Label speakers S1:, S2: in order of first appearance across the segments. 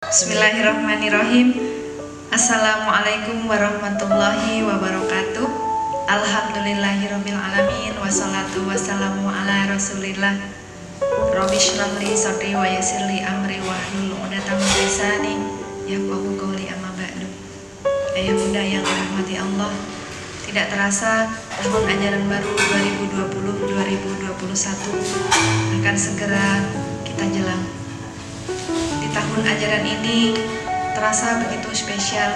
S1: Bismillahirrahmanirrahim. Assalamualaikum warahmatullahi wabarakatuh. Alhamdulillahirabbil alamin wassalatu wassalamu ala Rasulillah. Rabbi shrah li sadri wa yassir li amri wahlul 'uqdatam min lisani yafqahu qawli amma ba'du. Ayah bunda yang dirahmati Allah, tidak terasa tahun ajaran baru 2020-2021 akan segera kita jelang. Di tahun ajaran ini terasa begitu spesial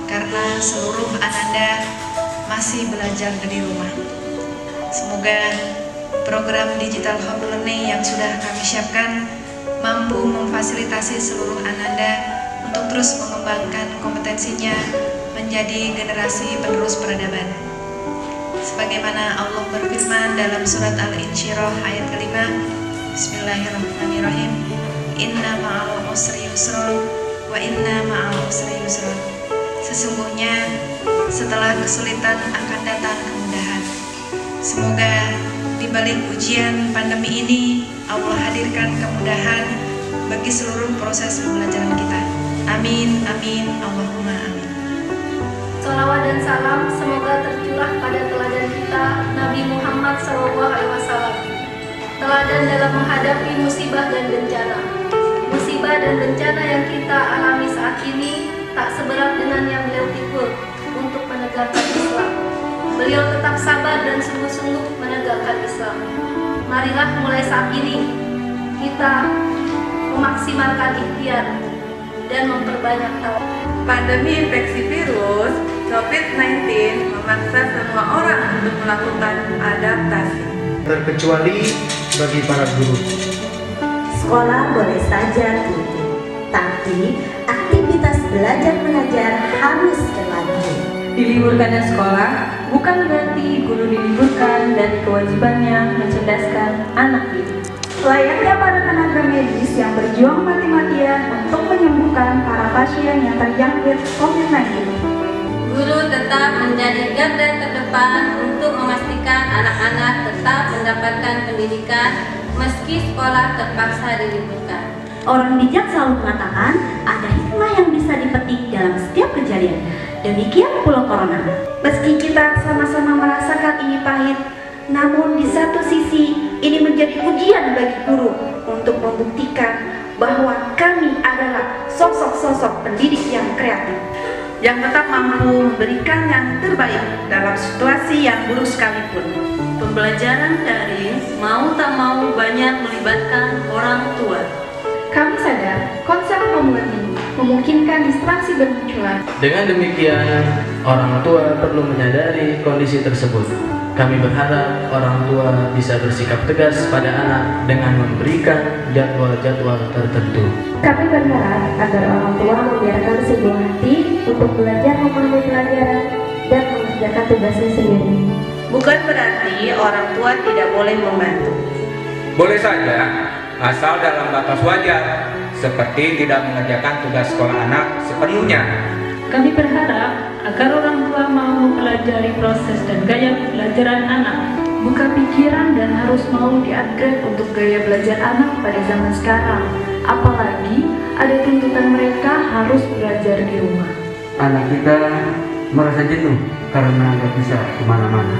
S1: karena seluruh ananda masih belajar dari rumah. Semoga program digital home learning yang sudah kami siapkan mampu memfasilitasi seluruh ananda untuk terus mengembangkan kompetensinya menjadi generasi penerus peradaban. Sebagaimana Allah berfirman dalam surat Al-Insyirah ayat kelima, Bismillahirrahmanirrahim, Inna ma'al usri yusra wa inna ma'al usri yusra. Sesungguhnya setelah kesulitan akan datang kemudahan. Semoga di balik ujian pandemi ini Allah hadirkan kemudahan bagi seluruh proses pembelajaran kita. Amin, amin, Allahumma amin.
S2: Salawat dan salam semoga tercurah pada teladan kita Nabi Muhammad SAW. Teladan dalam menghadapi musibah dan bencana. Musibah dan bencana yang kita alami saat ini tak seberat dengan yang beliau pikul untuk menegakkan Islam. Beliau tetap sabar dan sungguh-sungguh menegakkan Islam. Marilah mulai saat ini kita memaksimalkan ikhtiar dan memperbanyak tawakal.
S3: Pandemi infeksi virus COVID-19 memaksa semua orang untuk melakukan adaptasi,
S4: terkecuali bagi para guru.
S5: Sekolah boleh saja tutup, tapi aktivitas belajar mengajar harus berlanjut.
S6: Diliburkannya sekolah bukan berarti guru diliburkan dari kewajibannya mencerdaskan anak didik.
S7: Layaknya para tenaga medis yang berjuang mati-matian untuk menyembuhkan para pasien yang terjangkit COVID-19.
S2: Guru tetap menjadi garda terdepan untuk memastikan anak-anak tetap mendapatkan pendidikan meski sekolah terpaksa diliburkan.
S5: Orang bijak selalu mengatakan ada hikmah yang bisa dipetik dalam setiap kejadian. Demikian pula corona.
S7: Meski kita sama-sama merasakan ini pahit, namun di satu sisi ini menjadi ujian bagi guru untuk membuktikan bahwa kami adalah sosok-sosok pendidik yang kreatif,
S3: yang tetap mampu memberikan yang terbaik dalam situasi yang buruk sekalipun.
S6: Pembelajaran daring mau tak mau banyak melibatkan orang tua.
S7: Kami sadar konsep home learning memungkinkan distraksi bermunculan.
S8: Dengan demikian, orang tua perlu menyadari kondisi tersebut. Kami berharap orang tua bisa bersikap tegas pada anak dengan memberikan jadwal-jadwal tertentu.
S7: Kami berharap agar orang tua membiarkan sebuah hati untuk belajar memahami pelajaran dan mengerjakan tugasnya sendiri.
S3: Bukan berarti orang tua tidak boleh membantu.
S9: Boleh saja, asal dalam batas wajar, seperti tidak mengerjakan tugas sekolah anak sepenuhnya.
S6: Kami berharap agar orang tua mau mempelajari proses dan gaya pembelajaran anak,
S7: Buka pikiran dan harus mau di-upgrade untuk gaya belajar anak pada zaman sekarang. Apalagi ada tuntutan mereka harus belajar di rumah.
S10: Anak kita merasa jenuh karena nggak bisa kemana-mana.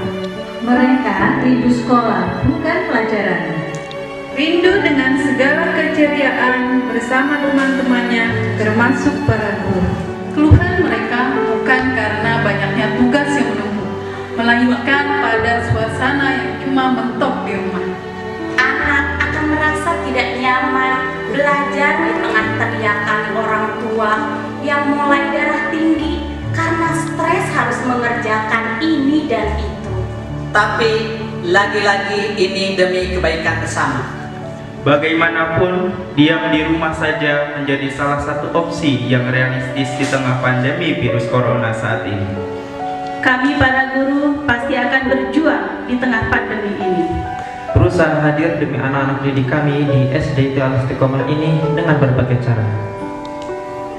S6: Mereka rindu sekolah, bukan pelajaran.
S3: Rindu dengan segala keceriaan bersama teman-temannya, termasuk para guru.
S1: Keluhan mereka bukan karena banyaknya tugas yang menumpuk, melainkan pada suasana yang cuma mentok di rumah.
S5: Anak akan merasa tidak nyaman belajar di tengah teriakan orang tua yang mulai darah tinggi karena stres harus mengerjakan ini dan itu.
S11: Tapi lagi-lagi ini demi kebaikan bersama.
S12: Bagaimanapun, diam di rumah saja menjadi salah satu opsi yang realistis di tengah pandemi virus corona saat ini.
S6: Kami para guru pasti akan berjuang di tengah pandemi ini.
S8: Berusaha hadir demi anak-anak didik kami di SD Al Istiqomah ini dengan berbagai cara.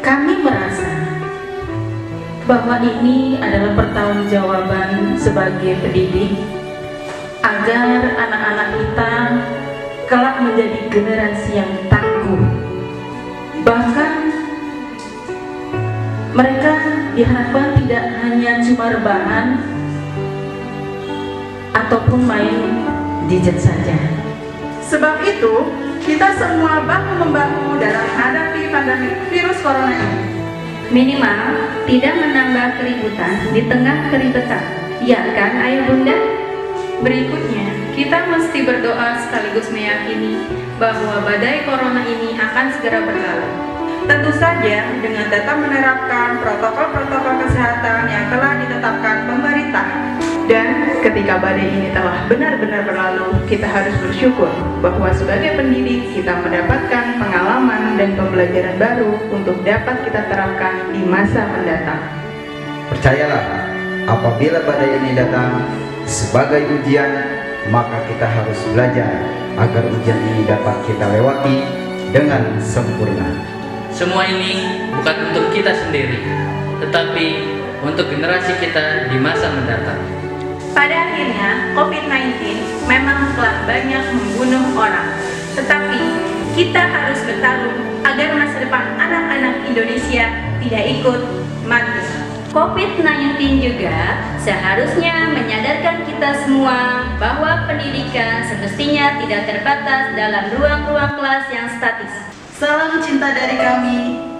S6: Kami merasa bahwa ini adalah pertanggungjawaban sebagai pendidik agar anak-anak kita kelak menjadi generasi yang tangguh, bahkan Mereka diharapkan tidak hanya cuma rebahan ataupun main gadget saja.
S3: Sebab itu, kita semua bahu-membahu dalam menghadapi pandemi virus corona ini.
S2: Minimal tidak menambah keributan di tengah keribetan. Ya kan, Ayah Bunda? Berikutnya, kita mesti berdoa sekaligus meyakini bahwa badai corona ini akan segera berlalu.
S3: Tentu saja dengan tetap menerapkan protokol-protokol kesehatan yang telah ditetapkan pemerintah. Dan ketika badai ini telah benar-benar berlalu, kita harus bersyukur bahwa sebagai pendidik kita mendapatkan pengalaman dan pembelajaran baru untuk dapat kita terapkan di masa mendatang.
S13: Percayalah, apabila badai ini datang sebagai ujian, maka kita harus belajar agar ujian ini dapat kita lewati dengan sempurna.
S8: Semua ini bukan untuk kita sendiri, tetapi untuk generasi kita di masa mendatang.
S5: Pada akhirnya, COVID-19 memang telah banyak membunuh orang. Tetapi, kita harus bertarung agar masa depan anak-anak Indonesia tidak ikut mati.
S2: COVID-19 juga seharusnya menyadarkan kita semua bahwa pendidikan semestinya tidak terbatas dalam ruang-ruang kelas yang statis.
S3: Salam cinta dari kami,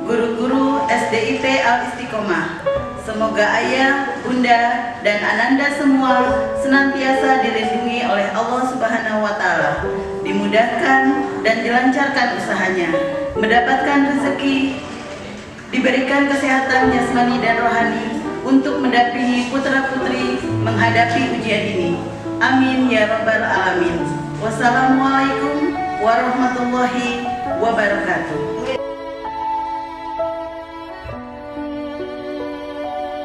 S3: guru-guru SDIT Al-Istiqomah. Semoga ayah, bunda, dan ananda semua senantiasa dilindungi oleh Allah Subhanahu wa Ta'ala, dimudahkan dan dilancarkan usahanya, mendapatkan rezeki, diberikan kesehatan jasmani dan rohani untuk mendampingi putra-putri menghadapi ujian ini. Amin ya rabbal alamin. Wassalamualaikum warahmatullahi wabarakatuh.